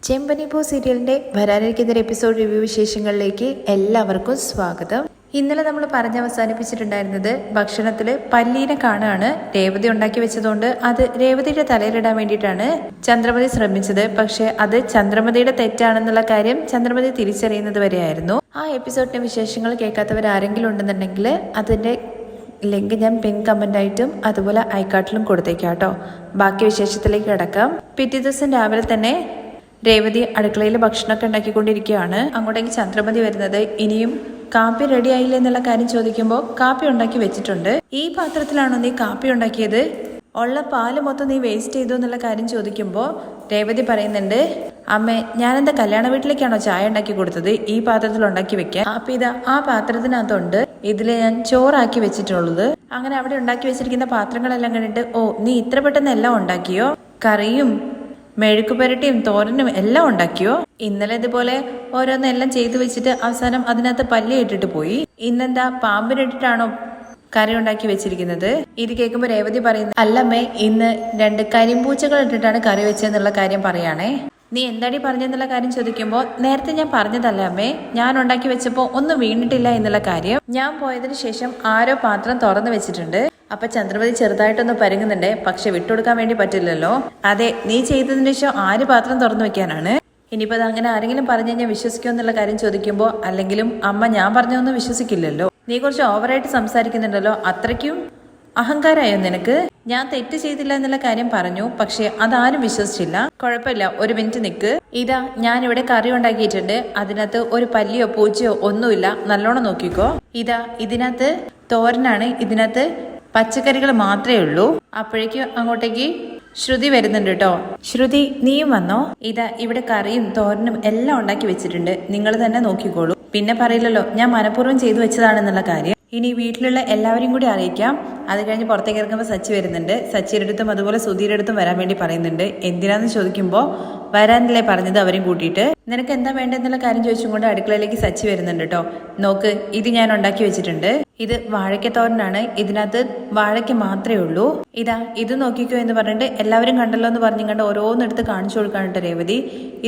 ചെമ്പനിപ്പൂ സീരിയലിൻ്റെ വരാനിരിക്കുന്ന episode review വിശേഷങ്ങളിലേക്ക് എല്ലാവർക്കും സ്വാഗതം. ഇന്നലെ നമ്മൾ അവസാനിപ്പിച്ചിട്ടുണ്ടായിരുന്നത് ഭക്ഷണത്തിൽ പല്ലീനെ കാണുകയാണ്. രേവതി ഉണ്ടാക്കി വെച്ചതുകൊണ്ട് അത് രേവതിയുടെ തലയിലിടാൻ വേണ്ടിയിട്ടാണ് ചന്ദ്രമതി ശ്രമിച്ചത്. പക്ഷെ അത് ചന്ദ്രമതിയുടെ തെറ്റാണെന്നുള്ള കാര്യം ചന്ദ്രമതി തിരിച്ചറിയുന്നത് വരെയായിരുന്നു. ആ എപ്പിസോഡിന്റെ വിശേഷങ്ങൾ കേൾക്കാത്തവർ ആരെങ്കിലും ഉണ്ടെന്നുണ്ടെങ്കിൽ അതിന്റെ ലിങ്ക് ഞാൻ പിൻ കമന്റ് ആയിട്ടും അതുപോലെ ഐക്കാർട്ടിലും കൊടുത്തേക്കാം കേട്ടോ. ബാക്കി വിശേഷത്തിലേക്ക് കിടക്കാം. പിറ്റേ ദിവസം രാവിലെ തന്നെ രേവതി അടുക്കളയിൽ ഭക്ഷണമൊക്കെ ഉണ്ടാക്കിക്കൊണ്ടിരിക്കുകയാണ്. അങ്ങോട്ടേക്ക് ചന്ദ്രമതി വരുന്നത് ഇനിയും കാപ്പി റെഡി ആയില്ല എന്നുള്ള കാര്യം ചോദിക്കുമ്പോൾ കാപ്പി ഉണ്ടാക്കി വെച്ചിട്ടുണ്ട്. ഈ പാത്രത്തിലാണോ നീ കാപ്പി ഉണ്ടാക്കിയത്? ഉള്ള പാല് മൊത്തം നീ വേസ്റ്റ് ചെയ്തു എന്നുള്ള കാര്യം ചോദിക്കുമ്പോൾ രേവതി പറയുന്നുണ്ട്, അമ്മേ ഞാനെന്താ കല്യാണ വീട്ടിലേക്കാണോ ചായ ഉണ്ടാക്കി കൊടുത്തത്? ഈ പാത്രത്തിൽ ഉണ്ടാക്കി വെക്കാൻ. അപ്പൊ ഇതാ ആ പാത്രത്തിനകത്തുണ്ട്. ഇതില് ഞാൻ ചോറാക്കി വെച്ചിട്ടുള്ളത്. അങ്ങനെ അവിടെ ഉണ്ടാക്കി വെച്ചിരിക്കുന്ന പാത്രങ്ങളെല്ലാം കണ്ടിട്ട്, ഓ നീ ഇത്ര പെട്ടെന്ന് എല്ലാം ഉണ്ടാക്കിയോ? കറിയും മെഴുക്കുപുരട്ടിയും തോരനും എല്ലാം ഉണ്ടാക്കിയോ? ഇന്നലെ ഇതുപോലെ ഓരോന്നെല്ലാം ചെയ്തു വെച്ചിട്ട് അവസാനം അതിനകത്ത് പല്ലി ഇട്ടിട്ട് പോയി. ഇന്നെന്താ പാമ്പിനിട്ടിട്ടാണോ കറി ഉണ്ടാക്കി വെച്ചിരിക്കുന്നത്? ഇത് കേൾക്കുമ്പോൾ രേവതി പറയുന്നു, അല്ലമ്മേ ഇന്ന് 2 കരിമ്പൂച്ചകൾ ഇട്ടിട്ടാണ് കറി വെച്ചെന്നുള്ള കാര്യം പറയാണേ. നീ എന്താടി പറഞ്ഞെന്നുള്ള കാര്യം ചോദിക്കുമ്പോൾ, നേരത്തെ ഞാൻ പറഞ്ഞതല്ലേ അമ്മേ, ഞാൻ ഉണ്ടാക്കി വെച്ചപ്പോ ഒന്നും വീണിട്ടില്ല എന്നുള്ള കാര്യം. ഞാൻ പോയതിനു ശേഷം ആരോ പാത്രം തുറന്നു വെച്ചിട്ടുണ്ട്. അപ്പൊ ചന്ദ്രമതി ചെറുതായിട്ടൊന്ന് പരുങ്ങുന്നുണ്ട്. പക്ഷെ വിട്ടുകൊടുക്കാൻ വേണ്ടി പറ്റില്ലല്ലോ. അതെ, നീ ചെയ്തതിന് ശേഷം ആര് പാത്രം തുറന്നു വെക്കാനാണ്? ഇനിയിപ്പോ അത് അങ്ങനെ ആരെങ്കിലും പറഞ്ഞു കഴിഞ്ഞാൽ വിശ്വസിക്കുമോ എന്നുള്ള കാര്യം ചോദിക്കുമ്പോൾ, അല്ലെങ്കിലും അമ്മ ഞാൻ പറഞ്ഞൊന്നും വിശ്വസിക്കില്ലല്ലോ. നീ കുറച്ച് ഓവറായിട്ട് സംസാരിക്കുന്നുണ്ടല്ലോ. അത്രയ്ക്കും അഹങ്കാരായോ നിനക്ക്? ഞാൻ തെറ്റ് ചെയ്തില്ല എന്നുള്ള കാര്യം പറഞ്ഞു, പക്ഷെ അതാരും വിശ്വസിച്ചില്ല. കുഴപ്പമില്ല, ഒരു മിനിറ്റ് നിക്ക്. ഇതാ ഞാൻ ഇവിടെ കറി ഉണ്ടാക്കിയിട്ടുണ്ട്. അതിനകത്ത് ഒരു പല്ലിയോ പൂച്ചയോ ഒന്നുമില്ല. നല്ലോണം നോക്കിക്കോ. ഇതാ ഇതിനകത്ത് തോരനാണ്. ഇതിനകത്ത് പച്ചക്കറികൾ മാത്രമേ ഉള്ളൂ. അപ്പോഴേക്കും അങ്ങോട്ടേക്ക് ശ്രുതി വരുന്നുണ്ട് കേട്ടോ. ശ്രുതി നീയും വന്നോ? ഇതാ ഇവിടെ കറിയും തോരനും എല്ലാം ഉണ്ടാക്കി വെച്ചിട്ടുണ്ട്. നിങ്ങൾ തന്നെ നോക്കിക്കോളൂ. പിന്നെ പറയില്ലല്ലോ ഞാൻ മനഃപൂർവ്വം ചെയ്തു വെച്ചതാണെന്നുള്ള കാര്യം. ഇനി വീട്ടിലുള്ള എല്ലാവരെയും കൂടി അറിയിക്കാം. അത് കഴിഞ്ഞ് പുറത്തേക്ക് ഇറങ്ങുമ്പോൾ സച്ചി വരുന്നുണ്ട്. സച്ചിയുടെ അടുത്തും അതുപോലെ സുധീരുടെ അടുത്തും വരാൻ വേണ്ടി പറയുന്നുണ്ട്. എന്തിനാന്ന് ചോദിക്കുമ്പോൾ വരാനല്ലേ പറഞ്ഞത് അവരെയും കൂട്ടിയിട്ട്. നിനക്ക് എന്താ വേണ്ടെന്നുള്ള കാര്യം ചോദിച്ചും കൊണ്ട് അടുക്കളയിലേക്ക് സച്ചി വരുന്നുണ്ട് കേട്ടോ. നോക്ക്, ഇത് ഞാൻ ഉണ്ടാക്കി വെച്ചിട്ടുണ്ട്. ഇത് വാഴയ്ക്കത്തോരനാണ്. ഇതിനകത്ത് വാഴയ്ക്ക് മാത്രമേ ഉള്ളൂ. ഇതാ ഇത് നോക്കിക്കോ എന്ന് പറഞ്ഞിട്ട് എല്ലാവരും കണ്ടല്ലോ എന്ന് പറഞ്ഞുകൊണ്ട് ഓരോന്നെടുത്ത് കാണിച്ചു കൊടുക്കാനിട്ട് രേവതി.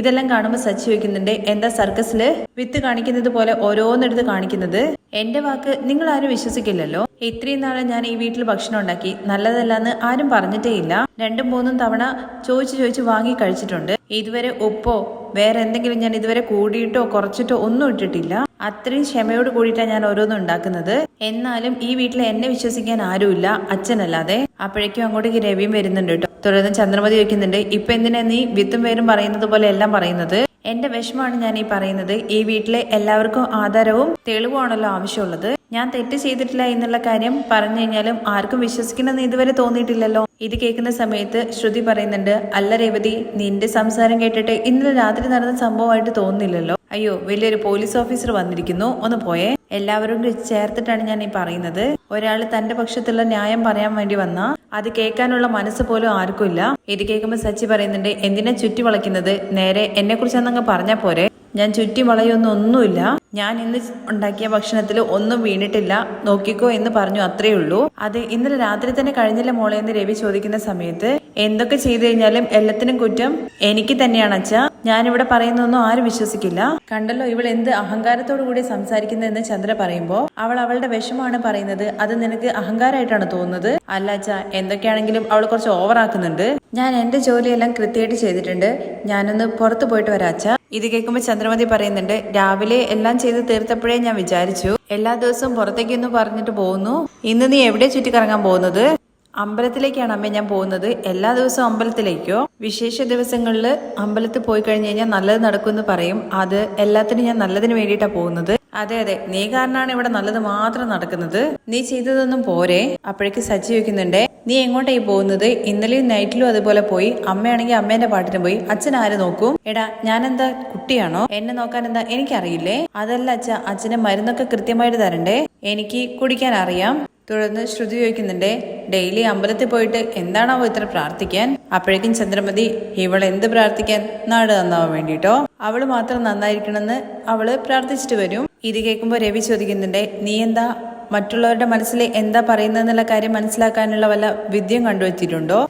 ഇതെല്ലാം കാണുമ്പോൾ സച്ചി ചോദിക്കുന്നുണ്ട്, എന്താ സർക്കസില് വിത്ത് കാണിക്കുന്നത് പോലെ ഓരോന്നെടുത്ത് കാണിക്കുന്നത്? എന്റെ വാക്ക് നിങ്ങൾ ആരും വിശ്വസിക്കില്ലല്ലോ. ഇത്രയും നാളെ ഞാൻ ഈ വീട്ടിൽ ഭക്ഷണം ഉണ്ടാക്കി നല്ലതല്ലാന്ന് ആരും പറഞ്ഞിട്ടേ ഇല്ല. 2-3 തവണ ചോദിച്ചു വാങ്ങി കഴിച്ചിട്ടുണ്ട്. ഇതുവരെ ഉപ്പോ വേറെ എന്തെങ്കിലും ഞാൻ ഇതുവരെ കൂടിയിട്ടോ കുറച്ചിട്ടോ ഒന്നും ഇട്ടിട്ടില്ല. അത്രയും ക്ഷമയോട് കൂടിയിട്ടാണ് ഞാൻ ഓരോന്നും ഉണ്ടാക്കുന്നത്. എന്നാലും ഈ വീട്ടിൽ എന്നെ വിശ്വസിക്കാൻ ആരുമില്ല, അച്ഛനല്ലാതെ. അപ്പോഴേക്കും അങ്ങോട്ടേക്ക് രവിയും വരുന്നുണ്ട് കേട്ടോ. തുടർന്ന് ചന്ദ്രമതി വയ്ക്കുന്നുണ്ട്, ഇപ്പൊ എന്തിനാ നീ വിത്തും പേരും പറയുന്നത് പോലെ എല്ലാം പറയുന്നത്? എന്റെ വിഷമാണ് ഞാൻ ഈ പറയുന്നത്. ഈ വീട്ടിലെ എല്ലാവർക്കും ആധാരവും തെളിവുമാണല്ലോ ആവശ്യമുള്ളത്. ഞാൻ തെറ്റ് ചെയ്തിട്ടില്ല എന്നുള്ള കാര്യം പറഞ്ഞു കഴിഞ്ഞാലും ആർക്കും വിശ്വസിക്കണമെന്ന് ഇതുവരെ തോന്നിയിട്ടില്ലല്ലോ. ഇത് കേൾക്കുന്ന സമയത്ത് ശ്രുതി പറയുന്നുണ്ട്, അല്ല രേവതി, നിന്റെ സംസാരം കേട്ടിട്ട് ഇന്നലെ രാത്രി നടന്ന സംഭവമായിട്ട് തോന്നുന്നില്ലല്ലോ. അയ്യോ, വലിയൊരു പോലീസ് ഓഫീസർ വന്നിരിക്കുന്നു, ഒന്ന് പോയേ. എല്ലാവരും ചേർത്തിട്ടാണ് ഞാൻ ഈ പറയുന്നത്. ഒരാൾ തന്റെ പക്ഷത്തുള്ള ന്യായം പറയാൻ വേണ്ടി വന്നാ അത് കേൾക്കാനുള്ള മനസ്സ് പോലും ആർക്കും ഇല്ല. ഇത് കേൾക്കുമ്പോൾ സച്ചി പറയുന്നുണ്ട്, എന്തിനാ ചുറ്റി വളയ്ക്കുന്നത്? നേരെ എന്നെ കുറിച്ചൊന്നങ്ങ് പറഞ്ഞാ പോരെ. ഞാൻ ചുറ്റി വളയൊന്നുമില്ല. ഞാൻ ഇന്ന് ഉണ്ടാക്കിയ ഭക്ഷണത്തിൽ ഒന്നും വീണിട്ടില്ല, നോക്കിക്കോ എന്ന് പറഞ്ഞു, അത്രേ ഉള്ളൂ. അത് ഇന്നലെ രാത്രി തന്നെ കഴിഞ്ഞില്ല മോളെ എന്ന് രവി ചോദിക്കുന്ന സമയത്ത്, എന്തൊക്കെ ചെയ്തു കഴിഞ്ഞാലും എല്ലാത്തിനും കുറ്റം എനിക്ക് തന്നെയാണ് അച്ഛാ. ഞാനിവിടെ പറയുന്നൊന്നും ആരും വിശ്വസിക്കില്ല. കണ്ടല്ലോ ഇവൾ എന്ത് അഹങ്കാരത്തോടു കൂടി സംസാരിക്കുന്നതെന്ന് ചന്ദ്ര പറയുമ്പോ അവൾ അവളുടെ വിഷമാണ് പറയുന്നത്. അത് നിനക്ക് അഹങ്കാരമായിട്ടാണ് തോന്നുന്നത്? അല്ല അച്ഛാ, എന്തൊക്കെയാണെങ്കിലും അവൾ കുറച്ച് ഓവറാക്കുന്നുണ്ട്. ഞാൻ എന്റെ ജോലിയെല്ലാം കൃത്യമായിട്ട് ചെയ്തിട്ടുണ്ട്. ഞാനൊന്ന് പുറത്തു പോയിട്ട് വരാം അച്ഛാ. ഇത് കേൾക്കുമ്പോൾ ചന്ദ്രമതി പറയുന്നുണ്ട്, രാവിലെ എല്ലാം ചെയ്ത് തീർത്തപ്പോഴേ ഞാൻ വിചാരിച്ചു എല്ലാ ദിവസവും പുറത്തേക്കൊന്ന് പറഞ്ഞിട്ട് പോകുന്നു. ഇന്ന് നീ എവിടെ ചുറ്റിക്കറങ്ങാൻ പോകുന്നത്? അമ്പലത്തിലേക്കാണ് അമ്മ ഞാൻ പോകുന്നത്. എല്ലാ ദിവസവും അമ്പലത്തിലേക്കോ? വിശേഷ ദിവസങ്ങളിൽ അമ്പലത്തിൽ പോയി കഴിഞ്ഞു കഴിഞ്ഞാൽ നല്ലത് നടക്കുമെന്ന് പറയും. അത് എല്ലാത്തിനും ഞാൻ നല്ലതിന് വേണ്ടിയിട്ടാണ് പോകുന്നത്. അതെ അതെ, നീ കാരണമാണ് ഇവിടെ നല്ലത് മാത്രം നടക്കുന്നത്. നീ ചെയ്തതൊന്നും പോരെ. അപ്പോഴേക്ക് സച്ചി ചോദിക്കുന്നുണ്ടേ, നീ എങ്ങോട്ടായി പോകുന്നത്? ഇന്നലെയും നൈറ്റിലും അതുപോലെ പോയി. അമ്മയാണെങ്കിൽ അമ്മേന്റെ പാട്ടിന് പോയി. അച്ഛൻ ആര് നോക്കും? എടാ ഞാനെന്താ കുട്ടിയാണോ? എന്നെ നോക്കാൻ എന്താ എനിക്കറിയില്ലേ? അതല്ല അച്ഛാ, അച്ഛന് മരുന്നൊക്കെ കൃത്യമായിട്ട് തരണ്ടേ? എനിക്ക് കുടിക്കാൻ അറിയാം. തുടർന്ന് ശ്രുതി ചോദിക്കുന്നുണ്ട്, ഡെയിലി അമ്പലത്തിൽ പോയിട്ട് എന്താണാവോ ഇത്ര പ്രാർത്ഥിക്കാൻ? അപ്പോഴേക്കും ചന്ദ്രമതി, ഇവൾ എന്ത് പ്രാർത്ഥിക്കാൻ? നാട് നന്നാവാൻ വേണ്ടിട്ടോ. അവള് മാത്രം നന്നായിരിക്കണമെന്ന് അവള് പ്രാർത്ഥിച്ചിട്ട് വരും. ഇത് കേൾക്കുമ്പോൾ രവി ചോദിക്കുന്നുണ്ട്, നീ എന്താ മറ്റുള്ളവരുടെ മനസ്സിൽ എന്താ പറയുന്നതെന്നുള്ള കാര്യം മനസ്സിലാക്കാനുള്ള വല്ല വിദ്യയും കണ്ടുവച്ചിട്ടുണ്ടോ?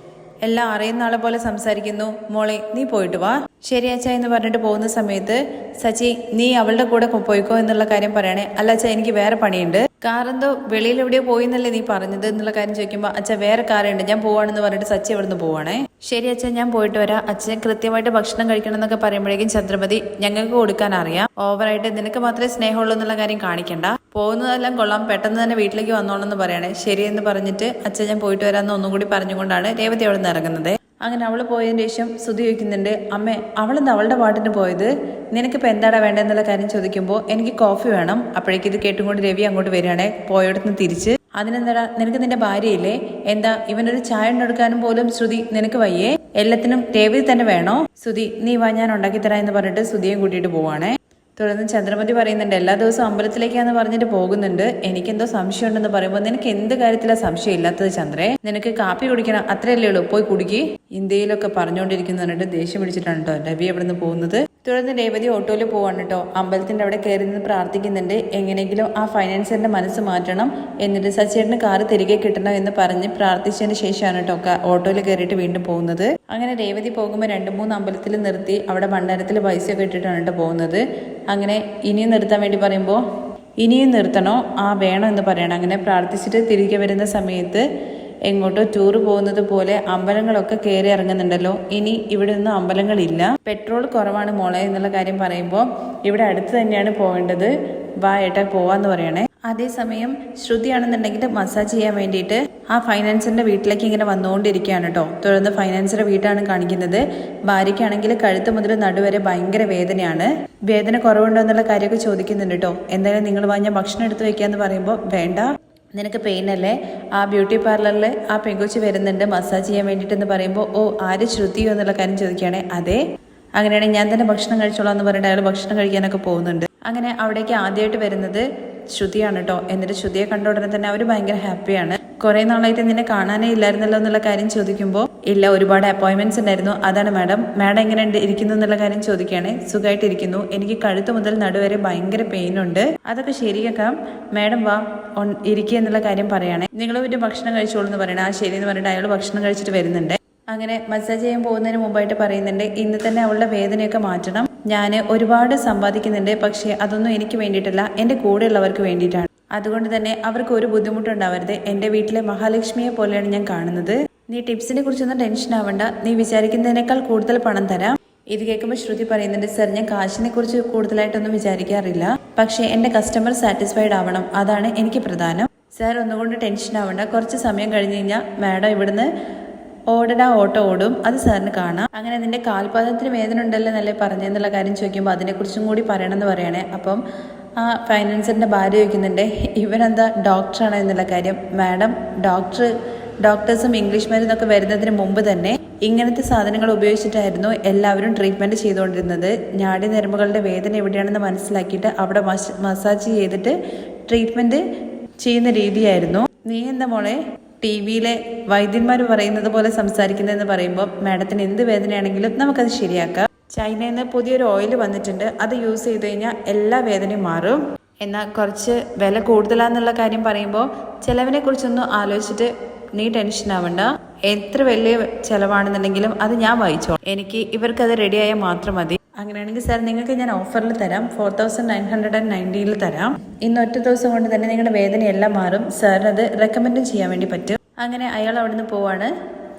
എല്ലാം അറിയുന്ന ആളെ പോലെ സംസാരിക്കുന്നു. മോളെ നീ പോയിട്ട് വാ. ശരി അച്ഛാ എന്ന് പറഞ്ഞിട്ട് പോകുന്ന സമയത്ത് സച്ചി നീ അവളുടെ കൂടെ പോയിക്കോ എന്നുള്ള കാര്യം പറയണേ. അല്ല അച്ഛാ എനിക്ക് വേറെ പണിയുണ്ട്. കാറെന്തോ വെളിയിൽ എവിടെയോ പോയി എന്നല്ലേ നീ പറഞ്ഞത് എന്നുള്ള കാര്യം ചോദിക്കുമ്പോൾ അച്ഛാ വേറെ കാറുണ്ട് ഞാൻ പോവാണെന്ന് പറഞ്ഞിട്ട് സച്ചി അവിടുന്ന് പോവാണേ. ശരി അച്ഛൻ ഞാൻ പോയിട്ട് വരാം. അച്ഛൻ കൃത്യമായിട്ട് ഭക്ഷണം കഴിക്കണം എന്നൊക്കെ പറയുമ്പോഴേക്കും ചന്ദ്രമതി ഞങ്ങൾക്ക് കൊടുക്കാൻ അറിയാം, ഓവറായിട്ട് നിനക്ക് മാത്രമേ സ്നേഹമുള്ളൂ എന്നുള്ള കാര്യം കാണിക്കണ്ട, പോകുന്നതെല്ലാം കൊള്ളാം, പെട്ടെന്ന് തന്നെ വീട്ടിലേക്ക് വന്നോളെന്ന് പറയണേ. ശരിയെന്ന് പറഞ്ഞിട്ട് അച്ഛൻ ഞാൻ പോയിട്ട് വരാമെന്ന് ഒന്നും കൂടി പറഞ്ഞുകൊണ്ടാണ് രേവതി അവിടെ നിന്ന് ഇറങ്ങുന്നത്. അങ്ങനെ അവൾ പോയതിന് ശേഷം ശ്രുതി ചോദിക്കുന്നുണ്ട്, അമ്മേ അവളെന്താ അവളുടെ പാട്ടിന് പോയത്, നിനക്കിപ്പോൾ എന്താടാ വേണ്ടതെന്നുള്ള കാര്യം ചോദിക്കുമ്പോൾ എനിക്ക് കോഫി വേണം. അപ്പോഴേക്ക് ഇത് കേട്ടുകൊണ്ട് രവി അങ്ങോട്ട് വരികയാണെ പോയടത്തുനിന്ന് തിരിച്ച്. അതിനെന്താടാ നിനക്ക് നിന്റെ ഭാര്യയില്ലേ, എന്താ ഇവനൊരു ചായ ഉണ്ടാക്കാനും പോലും ശ്രുതി നിനക്ക് വയ്യേ, എല്ലാത്തിനും രവി തന്നെ വേണോ, ശ്രുതി നീ വാ ഞാൻ ഉണ്ടാക്കി തരാം എന്ന് പറഞ്ഞിട്ട് ശ്രുതിയും കൂട്ടിയിട്ട് പോവാണേ. തുടർന്ന് ചന്ദ്രമതി പറയുന്നുണ്ട് എല്ലാ ദിവസവും അമ്പലത്തിലേക്കാന്ന് പറഞ്ഞിട്ട് പോകുന്നുണ്ട്, എനിക്കെന്തോ സംശയം ഉണ്ടെന്ന് പറയുമ്പോൾ നിനക്ക് എന്ത് കാര്യത്തിലാണ് സംശയം ഇല്ലാത്തത് ചന്ദ്രേ, നിനക്ക് കാപ്പി കുടിക്കണം അത്രയല്ലേ ഉള്ളൂ, പോയി കുടിക്കി. ഇന്ത്യയിലൊക്കെ പറഞ്ഞുകൊണ്ടിരിക്കുന്നു പറഞ്ഞിട്ട് ദേഷ്യം പിടിച്ചിട്ടാണ് കേട്ടോ രവി അവിടെ നിന്ന് പോകുന്നത്. തുടർന്ന് രേവതി ഓട്ടോയിൽ പോവാണ് കേട്ടോ. അമ്പലത്തിന്റെ അവിടെ കയറി നിന്ന് പ്രാർത്ഥിക്കുന്നുണ്ട്, എങ്ങനെയെങ്കിലും ആ ഫൈനാൻസറിന്റെ മനസ്സ് മാറ്റണം, എന്നിട്ട് സച്ചേട്ടന് കാറ് തിരികെ കിട്ടണം എന്ന് പറഞ്ഞ് പ്രാർത്ഥിച്ചതിന് ശേഷമാണ് കേട്ടോ ഓട്ടോയിൽ കയറിയിട്ട് വീണ്ടും പോകുന്നത്. അങ്ങനെ രേവതി പോകുമ്പോൾ 2-3 അമ്പലത്തിൽ നിർത്തി അവിടെ ഭണ്ഡാരത്തിൽ പൈസയൊക്കെ ഇട്ടിട്ടാണ് കേട്ടോ പോകുന്നത്. അങ്ങനെ ഇനിയും നിർത്താൻ വേണ്ടി പറയുമ്പോൾ ഇനിയും നിർത്തണോ, ആ വേണം എന്ന് പറയണം. അങ്ങനെ പ്രാർത്ഥിച്ചിട്ട് തിരികെ വരുന്ന സമയത്ത് എങ്ങോട്ടോ ടൂറ് പോകുന്നത് പോലെ അമ്പലങ്ങളൊക്കെ കയറി ഇറങ്ങുന്നുണ്ടല്ലോ. ഇനി ഇവിടെ ഒന്നും അമ്പലങ്ങളില്ല, പെട്രോൾ കുറവാണ് മോളെ എന്നുള്ള കാര്യം പറയുമ്പോൾ ഇവിടെ അടുത്ത് തന്നെയാണ് പോകേണ്ടത്, വാ ഏട്ടാ പോവാന്ന് പറയണേ. അതേസമയം ശ്രുതിയാണെന്നുണ്ടെങ്കിൽ മസാജ് ചെയ്യാൻ വേണ്ടിയിട്ട് ആ ഫൈനാൻസറിന്റെ വീട്ടിലേക്ക് ഇങ്ങനെ വന്നുകൊണ്ടിരിക്കുകയാണ് കേട്ടോ. തുടർന്ന് ഫൈനാൻസറുടെ വീട്ടാണ് കാണിക്കുന്നത്. ഭാര്യയ്ക്കാണെങ്കിൽ കഴുത്ത് മുതൽ നടുവരെ ഭയങ്കര വേദനയാണ്. വേദന കുറവുണ്ടോ എന്നുള്ള കാര്യമൊക്കെ ചോദിക്കുന്നുണ്ട് കേട്ടോ. എന്തായാലും നിങ്ങൾ വാങ്ങിയ ഭക്ഷണം എടുത്ത് വെക്കാന്ന് പറയുമ്പോൾ വേണ്ട, നിനക്ക് പെയിൻ അല്ലേ, ആ ബ്യൂട്ടി പാർലറിൽ ആ പെങ്കൊച്ച് വരുന്നുണ്ട് മസാജ് ചെയ്യാൻ വേണ്ടിയിട്ടെന്ന് പറയുമ്പോൾ ഓ ആര് ശ്രുതിയോ എന്നുള്ള കാര്യം ചോദിക്കുകയാണെ. അതെ, അങ്ങനെയാണെങ്കിൽ ഞാൻ തന്നെ ഭക്ഷണം കഴിച്ചോളാം എന്ന് പറഞ്ഞിട്ട് അയാൾ ഭക്ഷണം കഴിക്കാനൊക്കെ പോകുന്നുണ്ട്. അങ്ങനെ അവിടേക്ക് ആദ്യമായിട്ട് വരുന്നത് ശ്രുതിയാണ് കേട്ടോ. എന്നിട്ട് ശ്രുതിയെ കണ്ട ഉടനെ തന്നെ അവർ ഭയങ്കര ഹാപ്പിയാണ്. കുറെ നാളായിട്ട് നിന്നെ കാണാനേ ഇല്ലായിരുന്നല്ലോ എന്നുള്ള കാര്യം ചോദിക്കുമ്പോൾ ഇല്ല ഒരുപാട് അപ്പോയിന്റ്മെന്റ്സ് ഉണ്ടായിരുന്നു, അതാണ് മാഡം എങ്ങനെ ഇരിക്കുന്നു എന്നുള്ള കാര്യം ചോദിക്കുകയാണെ. സുഖമായിട്ടിരിക്കുന്നു, എനിക്ക് കഴുത്ത് മുതൽ നടുവരെ ഭയങ്കര പെയിൻ ഉണ്ട്, അതൊക്കെ ശരിയാക്കാം മാഡം, വാ ഇരിക്കുക എന്നുള്ള കാര്യം പറയുകയാണെ. നിങ്ങൾ പിന്നെ ഭക്ഷണം കഴിച്ചോളൂ എന്ന് പറയണേ. ആ ശരി എന്ന് പറഞ്ഞിട്ട് അയാൾ ഭക്ഷണം കഴിച്ചിട്ട് വരുന്നുണ്ട്. അങ്ങനെ മസാജ് ചെയ്യാൻ പോകുന്നതിന് മുമ്പായിട്ട് പറയുന്നുണ്ട്, ഇന്ന് തന്നെ അവളുടെ വേദനയൊക്കെ മാറ്റണം, ഞാൻ ഒരുപാട് സമ്പാദിക്കുന്നുണ്ട്, പക്ഷേ അതൊന്നും എനിക്ക് വേണ്ടിയിട്ടല്ല, എൻ്റെ കൂടെയുള്ളവർക്ക് വേണ്ടിയിട്ടാണ്, അതുകൊണ്ട് തന്നെ അവർക്ക് ഒരു ബുദ്ധിമുട്ടുണ്ടാവരുത്, എൻ്റെ വീട്ടിലെ മഹാലക്ഷ്മിയെ പോലെയാണ് ഞാൻ കാണുന്നത്, നീ ടിപ്സിനെ കുറിച്ചൊന്നും ടെൻഷൻ ആവണ്ട, നീ വിചാരിക്കുന്നതിനേക്കാൾ കൂടുതൽ പണം തരാം. ഇത് കേൾക്കുമ്പോൾ ശ്രുതി പറയുന്നുണ്ട്, സർ ഞാൻ കാശിനെ കുറിച്ച് കൂടുതലായിട്ടൊന്നും വിചാരിക്കാറില്ല, പക്ഷേ എൻ്റെ കസ്റ്റമർ സാറ്റിസ്ഫൈഡ് ആവണം, അതാണ് എനിക്ക് പ്രധാനം. സാർ ഒന്നുകൊണ്ട് ടെൻഷൻ ആവണ്ട, കുറച്ച് സമയം കഴിഞ്ഞ് കഴിഞ്ഞാൽ മാഡം ഇവിടുന്ന് ഓട്ടോ ഓടും, അത് സാറിന് കാണാം. അങ്ങനെ നിന്റെ കാൽപാദത്തിന് വേദന ഉണ്ടല്ലോ എന്നല്ലേ പറഞ്ഞെന്നുള്ള കാര്യം ചോദിക്കുമ്പോൾ അതിനെക്കുറിച്ചും കൂടി പറയണമെന്ന് പറയണേ. അപ്പം ആ ഫൈനാൻസറിന്റെ ഭാര്യ ചോദിക്കുന്നുണ്ട്, ഇവനെന്താ ഡോക്ടറാണ് എന്നുള്ള കാര്യം. മാഡം ഡോക്ടേഴ്സും ഇംഗ്ലീഷ് മരുന്നൊക്കെ വരുന്നതിന് മുമ്പ് തന്നെ ഇങ്ങനത്തെ സാധനങ്ങൾ ഉപയോഗിച്ചിട്ടായിരുന്നു എല്ലാവരും ട്രീറ്റ്മെന്റ് ചെയ്തുകൊണ്ടിരുന്നത്. ഞാടി ഞരമ്പുകളുടെ വേദന എവിടെയാണെന്ന് മനസ്സിലാക്കിയിട്ട് അവിടെ മസാജ് ചെയ്തിട്ട് ട്രീറ്റ്മെന്റ് ചെയ്യുന്ന രീതിയായിരുന്നു. നീ എന്താ മോളെ TV-യിലെ വൈദ്യന്മാർ പറയുന്നത് പോലെ സംസാരിക്കുന്നതെന്ന് പറയുമ്പോൾ മാഡത്തിന് എന്ത് വേദനയാണെങ്കിലും നമുക്കത് ശരിയാക്കാം. ചൈനയിൽ നിന്ന് പുതിയൊരു ഓയിൽ വന്നിട്ടുണ്ട്, അത് യൂസ് ചെയ്ത് കഴിഞ്ഞാൽ എല്ലാ വേദനയും മാറും. എന്നാൽ കുറച്ച് വില കൂടുതലാന്നുള്ള കാര്യം പറയുമ്പോൾ ചിലവിനെ കുറിച്ചൊന്നും ആലോചിച്ചിട്ട് നീ ടെൻഷൻ ആവണ്ട, എത്ര വലിയ ചിലവാണെന്നുണ്ടെങ്കിലും അത് ഞാൻ വായിച്ചോളാം, എനിക്ക് ഇവർക്കത് റെഡിയായാൽ മാത്രം മതി. അങ്ങനെയാണെങ്കിൽ സാർ നിങ്ങൾക്ക് ഞാൻ ഓഫറിൽ തരാം, 4990 തരാം. ഇന്ന് ഒറ്റ ദിവസം കൊണ്ട് തന്നെ നിങ്ങളുടെ വേദനയെല്ലാം മാറും, സാറിനത് റെക്കമെൻഡും ചെയ്യാൻ വേണ്ടി പറ്റും. അങ്ങനെ അയാൾ അവിടെ നിന്ന് പോവാണ്.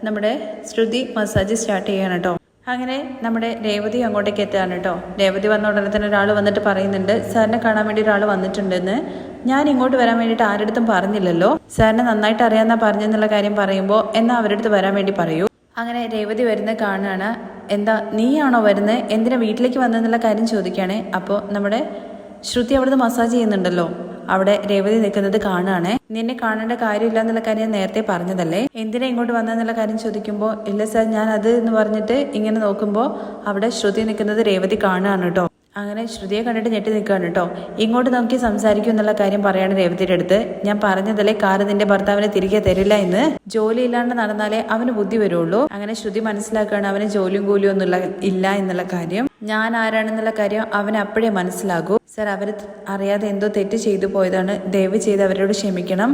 നമ്മുടെ ശ്രുതി മസാജ് സ്റ്റാർട്ട് ചെയ്യാണ് കേട്ടോ. അങ്ങനെ നമ്മുടെ രേവതി അങ്ങോട്ടേക്ക് എത്തുകയാണ് കേട്ടോ. രേവതി വന്ന ഉടനെ തന്നെ ഒരാൾ വന്നിട്ട് പറയുന്നുണ്ട്, സാറിനെ കാണാൻ വേണ്ടി ഒരാൾ വന്നിട്ടുണ്ടെന്ന്. ഞാൻ ഇങ്ങോട്ട് വരാൻ വേണ്ടിയിട്ട് ആരുടെ അടുത്തും പറഞ്ഞില്ലല്ലോ, സാറിനെ നന്നായിട്ട് അറിയാമെന്നാ പറഞ്ഞെന്നുള്ള കാര്യം പറയുമ്പോൾ എന്നാൽ അവരുടെ അടുത്ത് വരാൻ വേണ്ടി പറയൂ. അങ്ങനെ രേവതി വരുന്ന കാണുകയാണ്. എന്താ നീയാണോ വരുന്നത്, എന്തിനാ വീട്ടിലേക്ക് വന്നതെന്നുള്ള കാര്യം ചോദിക്കുകയാണെ. അപ്പോൾ നമ്മുടെ ശ്രുതി അവിടുന്ന് മസാജ് ചെയ്യുന്നുണ്ടല്ലോ, അവിടെ രേവതി നിൽക്കുന്നത് കാണുകയാണെ. നിന്നെ കാണേണ്ട കാര്യമില്ല എന്നുള്ള കാര്യം ഞാൻ നേരത്തെ പറഞ്ഞതല്ലേ, എന്തിനാ ഇങ്ങോട്ട് വന്നതെന്നുള്ള കാര്യം ചോദിക്കുമ്പോൾ ഇല്ല സാർ ഞാൻ അത് എന്ന് പറഞ്ഞിട്ട് ഇങ്ങനെ നോക്കുമ്പോൾ അവിടെ ശ്രുതി നിൽക്കുന്നത് രേവതി കാണുകയാണ് കേട്ടോ. അങ്ങനെ ശ്രുതിയെ കണ്ടിട്ട് ഞെട്ടി നിൽക്കുകയാണ് കേട്ടോ. ഇങ്ങോട്ട് നോക്കി സംസാരിക്കും എന്നുള്ള കാര്യം പറയാണ് രേവതിയുടെ അടുത്ത്. ഞാൻ പറഞ്ഞതല്ലേ കാറ് നിന്റെ ഭർത്താവിനെ തിരികെ തരില്ല എന്ന്, ജോലി ഇല്ലാണ്ട് നടന്നാലേ അവന് ബുദ്ധി വരുള്ളൂ. അങ്ങനെ ശ്രുതി മനസ്സിലാക്കുകയാണ് അവന് ജോലിയും കൂലിയും ഒന്നും ഇല്ല എന്നുള്ള കാര്യം. ഞാൻ ആരാണെന്നുള്ള കാര്യം അവന് അപ്പോഴേ മനസ്സിലാകൂ. സർ അവർ അറിയാതെ എന്തോ തെറ്റ് ചെയ്തു പോയതാണ്, ദയവ് ചെയ്ത് അവരോട് ക്ഷമിക്കണം,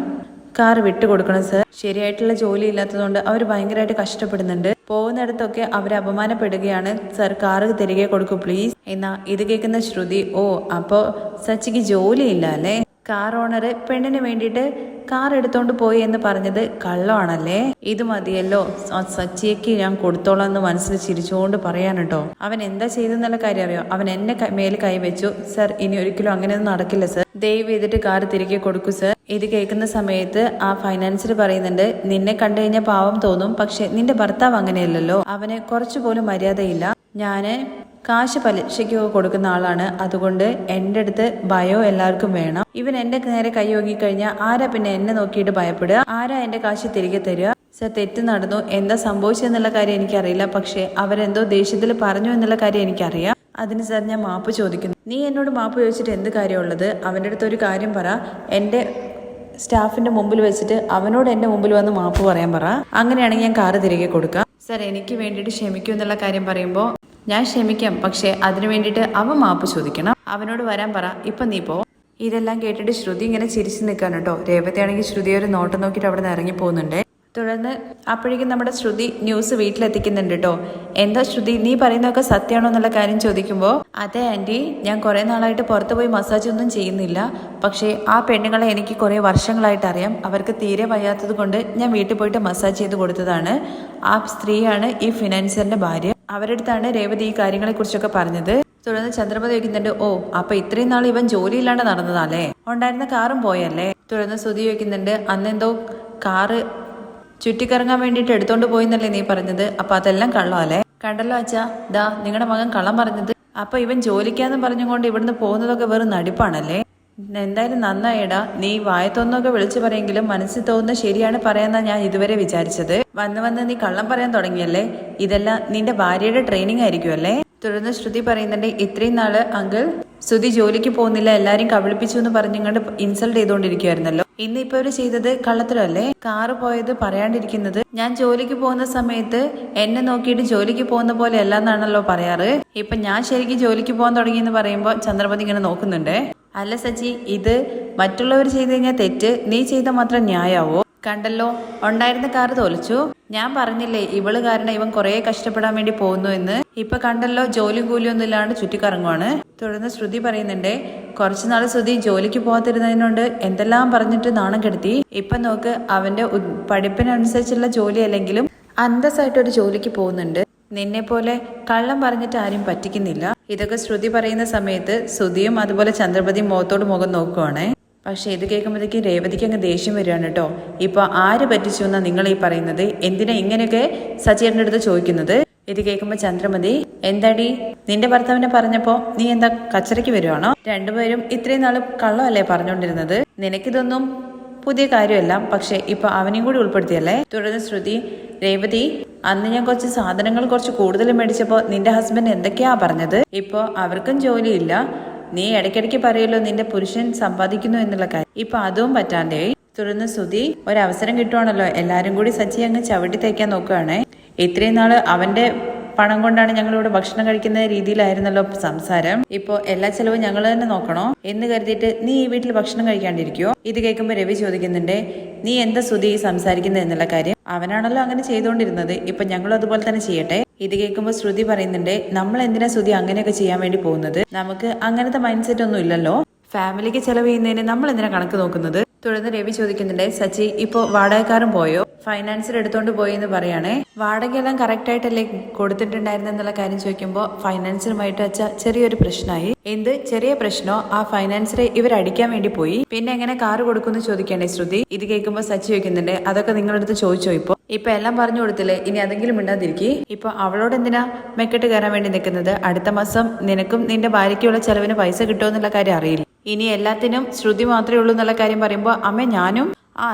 കാർ വിട്ടുകൊടുക്കണം സർ. ശരിയായിട്ടുള്ള ജോലി ഇല്ലാത്തതുകൊണ്ട് അവർ ഭയങ്കരമായിട്ട് കഷ്ടപ്പെടുന്നുണ്ട്. പോകുന്നിടത്തൊക്കെ അവർ അപമാനപ്പെടുകയാണ് സർ. കാറ് തിരികെ കൊടുക്കൂ പ്ലീസ്. എന്നാ ഇത് കേൾക്കുന്ന ശ്രുതി, ഓ അപ്പോ സച്ചിക്ക് ജോലിയില്ല അല്ലേ? കാർ ഓണർ പെണ്ണിന് വേണ്ടിയിട്ട് കാർ എടുത്തോണ്ട് പോയി എന്ന് പറഞ്ഞത് കള്ളമാണല്ലേ? ഇത് മതിയല്ലോ സച്ചിക്ക് ഞാൻ കൊടുത്തോളാം എന്ന് മനസ്സിൽ ചിരിച്ചുകൊണ്ട് പറയാൻ കേട്ടോ. അവൻ എന്താ ചെയ്തെന്നുള്ള കാര്യം അറിയോ? അവൻ എന്നെ മേൽ കൈവച്ചു സർ. ഇനി ഒരിക്കലും അങ്ങനെയൊന്നും നടക്കില്ല സർ. ദയവ് ചെയ്തിട്ട് കാർ തിരികെ കൊടുക്കൂ സർ. ഇത് കേൾക്കുന്ന സമയത്ത് ആ ഫൈനാൻസർ പറയുന്നുണ്ട്, നിന്നെ കണ്ടു കഴിഞ്ഞാൽ പാവം തോന്നും, പക്ഷെ നിന്റെ ഭർത്താവ് അങ്ങനെയല്ലല്ലോ. അവന് കുറച്ചുപോലും മര്യാദയില്ല. ഞാന് കാശ് പലിശയ്ക്ക് കൊടുക്കുന്ന ആളാണ്. അതുകൊണ്ട് എൻ്റെ അടുത്ത് ഭയോ എല്ലാവർക്കും വേണം. ഇവൻ എന്റെ നേരെ കൈ കഴിഞ്ഞാൽ ആരാ പിന്നെ എന്നെ നോക്കിയിട്ട് ഭയപ്പെടുക? ആരാ എന്റെ കാശ് തിരികെ തരിക? സർ, തെറ്റ് നടന്നു. എന്താ സംഭവിച്ചെന്നുള്ള കാര്യം എനിക്കറിയില്ല. പക്ഷെ അവരെന്തോ ദേഷ്യത്തിൽ പറഞ്ഞു എന്നുള്ള കാര്യം എനിക്കറിയാം. അതിന് സർ ഞാൻ മാപ്പ് ചോദിക്കുന്നു. നീ എന്നോട് മാപ്പ് ചോദിച്ചിട്ട് എന്ത് കാര്യമുള്ളത്? അവൻ്റെ അടുത്ത് ഒരു കാര്യം പറ. എൻ്റെ സ്റ്റാഫിന്റെ മുമ്പിൽ വെച്ചിട്ട് അവനോട് എന്റെ മുമ്പിൽ വന്ന് മാപ്പ് പറയാൻ പറ. അങ്ങനെയാണെങ്കിൽ ഞാൻ കാറ് തിരികെ കൊടുക്കാം. സർ, എനിക്ക് വേണ്ടിയിട്ട് ക്ഷമിക്കൂ എന്നുള്ള കാര്യം പറയുമ്പോൾ ഞാൻ ക്ഷമിക്കാം, പക്ഷെ അതിനു വേണ്ടിയിട്ട് അവൻ മാപ്പ് ചോദിക്കണം. അവനോട് വരാൻ പറ. ഇപ്പൊ നീ പോ. ഇതെല്ലാം കേട്ടിട്ട് ശ്രുതി ഇങ്ങനെ ചിരിച്ചു നിൽക്കാൻ കേട്ടോ. രേവതിയാണെങ്കിൽ ശ്രുതി ഒരു നോട്ടം നോക്കിയിട്ട് അവിടെ നിന്ന് ഇറങ്ങി പോകുന്നുണ്ട്. തുടർന്ന് അപ്പോഴേക്കും നമ്മുടെ ശ്രുതി ന്യൂസ് വീട്ടിലെത്തിക്കുന്നുണ്ട് കേട്ടോ. എന്താ ശ്രുതി, നീ പറയുന്നതൊക്കെ സത്യമാണോ എന്നുള്ള കാര്യം ചോദിക്കുമ്പോൾ, അതെ ആന്റി, ഞാൻ കുറെ നാളായിട്ട് പുറത്തു പോയി മസാജ് ഒന്നും ചെയ്യുന്നില്ല. പക്ഷേ ആ പെണ്ണുങ്ങളെ എനിക്ക് കുറെ വർഷങ്ങളായിട്ട് അറിയാം. അവർക്ക് തീരെ വയ്യാത്തത് കൊണ്ട് ഞാൻ വീട്ടിൽ പോയിട്ട് മസാജ് ചെയ്ത് കൊടുത്തതാണ്. ആ സ്ത്രീയാണ് ഈ ഫിനാൻസറിന്റെ ഭാര്യ. അവരുടെ അടുത്താണ് രേവതി ഈ കാര്യങ്ങളെ കുറിച്ചൊക്കെ പറഞ്ഞത്. തുടർന്ന് ചന്ദ്രമതി ചോദിക്കുന്നുണ്ട്, ഓ അപ്പൊ ഇത്രയും നാൾ ഇവൻ ജോലിയില്ലാണ്ട് നടന്നതാലേ? ഉണ്ടായിരുന്ന കാറും പോയല്ലേ? തുടർന്ന് ശ്രുതി ചോദിക്കുന്നുണ്ട്, അന്നെന്തോ കാറ് ചുറ്റിക്കറങ്ങാൻ വേണ്ടിയിട്ട് എടുത്തോണ്ട് പോയിന്നല്ലേ നീ പറഞ്ഞത്? അപ്പൊ അതെല്ലാം കള്ളമല്ലേ? കണ്ടല്ലോ അച്ഛാ, ദാ നിങ്ങളുടെ മകൻ കള്ളം പറഞ്ഞത്. അപ്പൊ ഇവൻ ജോലിക്കാന്ന് പറഞ്ഞുകൊണ്ട് ഇവിടുന്ന് പോകുന്നതൊക്കെ വെറും നടിപ്പാണല്ലേ? എന്തായാലും നന്നായിടാ, നീ വായത്തൊന്നൊക്കെ വിളിച്ചു പറയെങ്കിലും മനസ്സിൽ തോന്നുന്ന ശരിയാണ് പറയാന്നാ ഞാൻ ഇതുവരെ വിചാരിച്ചത്. വന്ന് നീ കള്ളം പറയാൻ തുടങ്ങിയല്ലേ? ഇതെല്ലാം നിന്റെ ഭാര്യയുടെ ട്രെയിനിങ് ആയിരിക്കുമല്ലേ? തുടർന്ന് ശ്രുതി പറയുന്നുണ്ട്, ഇത്രയും നാള് അങ്കിൾ ശ്രുതി ജോലിക്ക് പോകുന്നില്ല, എല്ലാരും കബളിപ്പിച്ചു എന്ന് പറഞ്ഞിങ്ങോട്ട് ഇൻസൾട്ട് ചെയ്തുകൊണ്ടിരിക്കുവായിരുന്നല്ലോ. ഇന്നിപ്പോ അവര് ചെയ്തത് കള്ളത്തരല്ലേ? കാറ് പോയത് പറയാണ്ടിരിക്കുന്നത്. ഞാൻ ജോലിക്ക് പോകുന്ന സമയത്ത് എന്നെ നോക്കിയിട്ട് ജോലിക്ക് പോകുന്ന പോലെ അല്ലാന്നാണല്ലോ പറയാറ്. ഇപ്പൊ ഞാൻ ശരിക്കും ജോലിക്ക് പോകാൻ തുടങ്ങിയെന്ന് പറയുമ്പോ ചന്ദ്രപതി ഇങ്ങനെ നോക്കുന്നുണ്ട്. അല്ല സച്ചി, ഇത് മറ്റുള്ളവർ ചെയ്ത് കഴിഞ്ഞാൽ തെറ്റ്, നീ ചെയ്ത മാത്രം ന്യായാവോ? കണ്ടല്ലോ, ഉണ്ടായിരുന്ന കാറ് തോലിച്ചു. ഞാൻ പറഞ്ഞില്ലേ ഇവള് കാരണം ഇവൻ കുറെ കഷ്ടപ്പെടാൻ വേണ്ടി പോകുന്നു എന്ന്. ഇപ്പൊ കണ്ടല്ലോ, ജോലി കൂലിയൊന്നും ഇല്ലാണ്ട് ചുറ്റിക്കറങ്ങുവാണ്. തുടർന്ന് ശ്രുതി പറയുന്നുണ്ട്, കുറച്ചുനാള് ശ്രുതി ജോലിക്ക് പോകാതിരുന്നതിനോണ്ട് എന്തെല്ലാം പറഞ്ഞിട്ട് നാണം കെടുത്തി. ഇപ്പൊ നോക്ക്, അവന്റെ പഠിപ്പിനനുസരിച്ചുള്ള ജോലി അല്ലെങ്കിലും അന്തസ്സായിട്ടൊരു ജോലിക്ക് പോകുന്നുണ്ട്. നിന്നെ പോലെ കള്ളം പറഞ്ഞിട്ട് ആരും പറ്റിക്കുന്നില്ല. ഇതൊക്കെ ശ്രുതി പറയുന്ന സമയത്ത് ശ്രുതിയും അതുപോലെ ചന്ദ്രപതിയും മുഖത്തോട് മുഖം നോക്കുവാണ്. പക്ഷെ ഇത് കേൾക്കുമ്പോഴത്തേക്കും രേവതിക്ക് അങ്ങ് ദേഷ്യം വരികയാണ് കേട്ടോ. ഇപ്പൊ ആര് പറ്റിച്ചു എന്നാ നിങ്ങൾ ഈ പറയുന്നത്? എന്തിനാ ഇങ്ങനെയൊക്കെ സച്ചേട്ടൻ്റെ അടുത്ത് ചോദിക്കുന്നത്? ഇത് കേൾക്കുമ്പോ ചന്ദ്രമതി, എന്താടി നിന്റെ ഭർത്താവിനെ പറഞ്ഞപ്പോ നീ എന്താ കച്ചറയ്ക്ക് വരുവാണോ? രണ്ടുപേരും ഇത്രയും നാള് കള്ളമല്ലേ പറഞ്ഞുകൊണ്ടിരുന്നത്? നിനക്കിതൊന്നും പുതിയ കാര്യമല്ല, പക്ഷെ ഇപ്പൊ അവനെയും കൂടി ഉൾപ്പെടുത്തിയല്ലേ? തുടർന്ന് ശ്രുതി, രേവതി, അന്ന് ഞാൻ കുറച്ച് സാധനങ്ങൾ കുറച്ച് കൂടുതൽ മേടിച്ചപ്പോ നിന്റെ ഹസ്ബൻഡ് എന്തൊക്കെയാ പറഞ്ഞത്? ഇപ്പൊ അവർക്കും ജോലിയില്ല. നീ ഇടയ്ക്കിടയ്ക്ക് പറയല്ലോ നിന്റെ പുരുഷൻ സമ്പാദിക്കുന്നു എന്നുള്ള കാര്യം. ഇപ്പൊ അതും പറ്റാണ്ടേ? തുടർന്ന് ശ്രുതി, ഒരവസരം കിട്ടുവാണല്ലോ, എല്ലാരും കൂടി സച്ചി അങ്ങ് ചവിട്ടി തയ്ക്കാൻ നോക്കുകയാണേ. ഇത്രയും നാള് അവന്റെ പണം കൊണ്ടാണ് ഞങ്ങൾ ഇവിടെ ഭക്ഷണം കഴിക്കുന്ന രീതിയിലായിരുന്നല്ലോ സംസാരം. ഇപ്പൊ എല്ലാ ചെലവും ഞങ്ങൾ തന്നെ നോക്കണോ എന്ന് കരുതിയിട്ട് നീ ഈ വീട്ടിൽ ഭക്ഷണം കഴിക്കാണ്ടിരിക്കുവോ? ഇത് കേൾക്കുമ്പോ രവി ചോദിക്കുന്നുണ്ട്, നീ എന്താ ശ്രുതി സംസാരിക്കുന്നത് എന്നുള്ള കാര്യം? അവനാണല്ലോ അങ്ങനെ ചെയ്തുകൊണ്ടിരുന്നത്, ഇപ്പൊ ഞങ്ങളും അതുപോലെ തന്നെ ചെയ്യട്ടെ. ഇത് കേൾക്കുമ്പോൾ ശ്രുതി പറയുന്നുണ്ട്, നമ്മൾ എന്തിനാ ശ്രുതി അങ്ങനെയൊക്കെ ചെയ്യാൻ വേണ്ടി പോകുന്നത്? നമുക്ക് അങ്ങനത്തെ മൈൻഡ് സെറ്റ് ഒന്നും ഇല്ലല്ലോ. ഫാമിലിക്ക് ചെലവ് ചെയ്യുന്നതിന് നമ്മൾ എന്തിനാ കണക്ക് നോക്കുന്നത്? തുടർന്ന് രവി ചോദിക്കുന്നുണ്ട്, സച്ചി ഇപ്പോ വാടകക്കാരൻ പോയോ? ഫൈനാൻസർ എടുത്തോണ്ട് പോയെന്ന് പറയാണേ. വാടകയെല്ലാം കറക്റ്റ് ആയിട്ടല്ലേ കൊടുത്തിട്ടുണ്ടായിരുന്നു എന്നുള്ള കാര്യം ചോദിക്കുമ്പോൾ ഫൈനാൻസറുമായിട്ട് വെച്ച ചെറിയൊരു പ്രശ്നമായി. എന്ത് ചെറിയ പ്രശ്നോ? ആ ഫൈനാൻസറെ ഇവരടിക്കാൻ വേണ്ടി പോയി. പിന്നെ എങ്ങനെ കാറ് കൊടുക്കുമെന്ന് ചോദിക്കണ്ടേ ശ്രുതി? ഇത് കേൾക്കുമ്പോൾ സച്ചി ചോദിക്കുന്നുണ്ട്, അതൊക്കെ നിങ്ങളുടെ അടുത്ത് ചോദിച്ചോ? ഇപ്പൊ എല്ലാം പറഞ്ഞു കൊടുത്തില്ലേ, ഇനി അതെങ്കിലും മിണ്ടാതിരിക്കി. ഇപ്പൊ അവളോട് എന്തിനാ മെക്കെട്ട് കയറാൻ വേണ്ടി നിൽക്കുന്നത്? അടുത്ത മാസം നിനക്കും നിന്റെ ഭാര്യയ്ക്കുള്ള ചെലവിന് പൈസ കിട്ടുമെന്നുള്ള കാര്യം അറിയില്ല. ഇനി എല്ലാത്തിനും ശ്രുതി മാത്രമേ ഉള്ളൂ എന്നുള്ള കാര്യം പറയുമ്പോ അമ്മ ഞാനും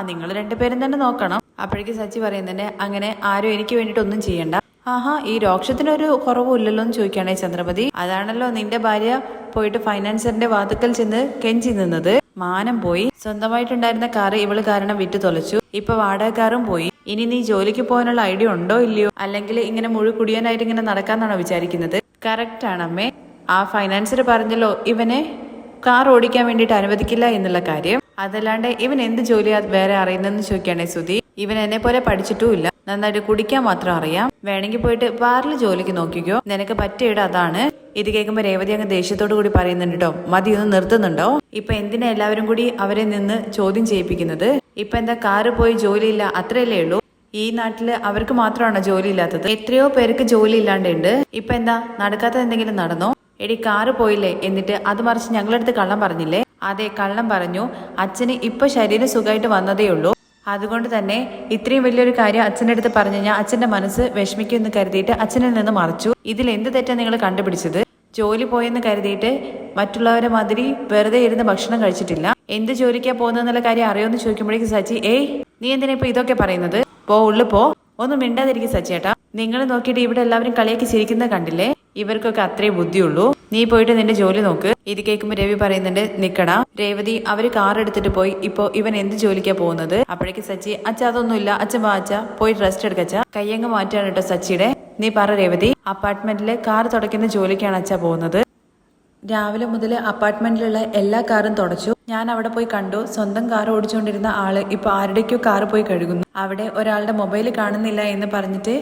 നിങ്ങൾ രണ്ടുപേരും തന്നെ നോക്കണം. അപ്പോഴേക്ക് സച്ചി പറയുന്നുണ്ട്, അങ്ങനെ ആരും എനിക്ക് വേണ്ടിട്ട് ഒന്നും ചെയ്യണ്ട. ആഹാ, ഈ രോക്ഷത്തിനൊരു കുറവും ഇല്ലല്ലോ എന്ന് ചോദിക്കുകയാണെ ചന്ദ്രപതി. അതാണല്ലോ നിന്റെ ഭാര്യ പോയിട്ട് ഫൈനാൻസറിന്റെ വാതുക്കൽ ചെന്ന് കെഞ്ചി നിന്നത്. മാനം പോയി. സ്വന്തമായിട്ടുണ്ടായിരുന്ന കാറ് ഇവള് കാരണം വിറ്റ് തൊലച്ചു. ഇപ്പൊ വാടകക്കാരും പോയി. ഇനി നീ ജോലിക്ക് പോകാനുള്ള ഐഡിയ ഉണ്ടോ ഇല്ലയോ? അല്ലെങ്കിൽ ഇങ്ങനെ മുഴുകുടിയാനായിട്ട് ഇങ്ങനെ നടക്കാന്നാണോ വിചാരിക്കുന്നത്? കറക്റ്റ് ആണ് അമ്മേ. ആ ഫൈനാൻസർ പറഞ്ഞല്ലോ ഇവനെ കാർ ഓടിക്കാൻ വേണ്ടിയിട്ട് അനുവദിക്കില്ല എന്നുള്ള കാര്യം. അതല്ലാണ്ട് ഇവൻ എന്ത് ജോലിയാ വേറെ അറിയുന്നെന്ന് ചോദിക്കുകയാണെ സുധി. ഇവൻ എന്നെ പോലെ പഠിച്ചിട്ടുമില്ല, നന്നായിട്ട് കുടിക്കാൻ മാത്രം അറിയാം. വേണമെങ്കിൽ പോയിട്ട് ബാറിൽ ജോലിക്ക് നോക്കിക്കോ, നിനക്ക് പറ്റിയിട അതാണ്. ഇത് കേൾക്കുമ്പോ രേവതി അങ്ങ് ദേഷ്യത്തോടു കൂടി പറയുന്നുണ്ട് കേട്ടോ. മതി, ഒന്ന് നിർത്തുന്നുണ്ടോ? ഇപ്പൊ എന്തിനാ എല്ലാവരും കൂടി അവരെ നിന്ന് ചോദ്യം ചെയ്യിപ്പിക്കുന്നത്? ഇപ്പൊ എന്താ കാറ് പോയി ജോലിയില്ല അത്രയല്ലേ ഉള്ളൂ? ഈ നാട്ടില് അവർക്ക് മാത്രമാണോ ജോലി ഇല്ലാത്തത്? എത്രയോ പേർക്ക് ജോലി ഇല്ലാണ്ടുണ്ട്. ഇപ്പൊ എന്താ നടക്കാത്ത എന്തെങ്കിലും നടന്നോ? എടി കാറ് പോയില്ലേ, എന്നിട്ട് അത് മറിച്ച് ഞങ്ങളടുത്ത് കള്ളം പറഞ്ഞില്ലേ? അതെ, കള്ളം പറഞ്ഞു. അച്ഛന് ഇപ്പൊ ശരീരം സുഖമായിട്ട് വന്നതേ ഉള്ളൂ. അതുകൊണ്ട് തന്നെ ഇത്രയും വലിയൊരു കാര്യം അച്ഛൻ്റെ അടുത്ത് പറഞ്ഞു കഴിഞ്ഞാൽ അച്ഛന്റെ മനസ്സ് വിഷമിക്കുമെന്ന് കരുതിയിട്ട് അച്ഛനിൽ നിന്ന് മറച്ചു. ഇതിൽ എന്ത് തെറ്റാ നിങ്ങൾ കണ്ടുപിടിച്ചത്? ജോലി പോയെന്ന് കരുതിയിട്ട് മറ്റുള്ളവരെ മാതിരി വെറുതെ ഇരുന്ന് ഭക്ഷണം കഴിച്ചിട്ടില്ല. എന്ത് ജോലിക്കാ പോകുന്നതെന്നുള്ള കാര്യം അറിയോന്ന് ചോദിക്കുമ്പോഴേക്കും സച്ചി, ഏയ് നീ എന്തിനാ ഇപ്പൊ ഇതൊക്കെ പറയുന്നത്? പോ, ഉള്ളു പോ. ഒന്നും മിണ്ടാതിരിക്കും സച്ചേട്ടാ. നിങ്ങൾ നോക്കിയിട്ട് ഇവിടെ എല്ലാവരും കളിയാക്കി ചിരിക്കുന്നത് കണ്ടില്ലേ? ഇവർക്കൊക്കെ അത്രേ ബുദ്ധിയുള്ളൂ. നീ പോയിട്ട് നിന്റെ ജോലി നോക്ക്. ഇത് കേൾക്കുമ്പോ രവി പറയുന്നുണ്ട്, നിക്കടാ. രേവതി അവര് കാർ എടുത്തിട്ട് പോയി. ഇപ്പൊ ഇവൻ എന്ത് ജോലിക്കാ പോകുന്നത്? അപ്പോഴേക്ക് സച്ചി, അച്ഛ അതൊന്നുമില്ല, അച്ഛൻ വാ അച്ഛ, പോയി റെസ്റ്റ് എടുക്കച്ച. കയ്യങ്ങ് മാറ്റാണ് കേട്ടോ സച്ചിയുടെ. നീ പറ രേവതി. അപ്പാർട്ട്മെന്റില് കാർ തുടയ്ക്കുന്ന ജോലിക്കാണ് അച്ഛ പോകുന്നത്. രാവിലെ മുതൽ അപ്പാർട്ട്മെന്റിലുള്ള എല്ലാ കാറും തുടച്ചു. ഞാൻ അവിടെ പോയി കണ്ടു. സ്വന്തം കാർ ഓടിച്ചുകൊണ്ടിരുന്ന ആള് ഇപ്പൊ ആരുടെക്കോ കാറ് പോയി കഴുകുന്നു. അവിടെ ഒരാളുടെ മൊബൈൽ കാണുന്നില്ല എന്ന് പറഞ്ഞിട്ട്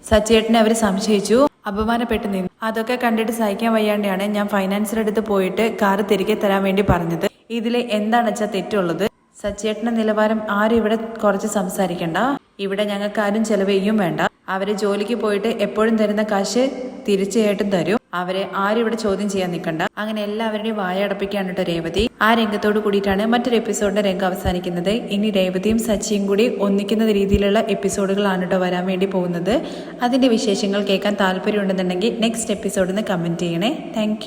സച്ചേട്ടനെ അവര് സംശയിച്ചു. അപമാനപ്പെട്ടു നിന്നു. അതൊക്കെ കണ്ടിട്ട് സഹിക്കാൻ വയ്യാണ്ടാണ് ഞാൻ ഫൈനാൻസിന്റെ അടുത്ത് പോയിട്ട് കാറ് തിരികെ തരാൻ വേണ്ടി പറഞ്ഞത്. ഇതില് എന്താണ് അച്ഛാ തെറ്റുള്ളത്? സച്ചേട്ടന്റെ നിലവാരം ആരും ഇവിടെ കുറച്ച് സംസാരിക്കണ്ട. ഇവിടെ ഞങ്ങൾക്ക് ആരും ചെലവ് ചെയ്യും വേണ്ട. അവര് ജോലിക്ക് പോയിട്ട് എപ്പോഴും തരുന്ന കാശ് തീർച്ചയായിട്ടും തരും. അവരെ ആരും ഇവിടെ ചോദ്യം ചെയ്യാൻ നിൽക്കണ്ട. അങ്ങനെ എല്ലാവരുടെയും വായ അടപ്പിക്കാണ് കേട്ടോ രേവതി. ആ രംഗത്തോട് കൂടിയിട്ടാണ് മറ്റൊരു എപ്പിസോഡിന്റെ രംഗം അവസാനിക്കുന്നത്. ഇനി രേവതിയും സച്ചിയും കൂടി ഒന്നിക്കുന്ന രീതിയിലുള്ള എപ്പിസോഡുകളാണ് കേട്ടോ വരാൻ വേണ്ടി പോകുന്നത്. അതിന്റെ വിശേഷങ്ങൾ കേൾക്കാൻ താല്പര്യം ഉണ്ടെന്നുണ്ടെങ്കിൽ നെക്സ്റ്റ് എപ്പിസോഡിന് കമന്റ് ചെയ്യണേ. താങ്ക്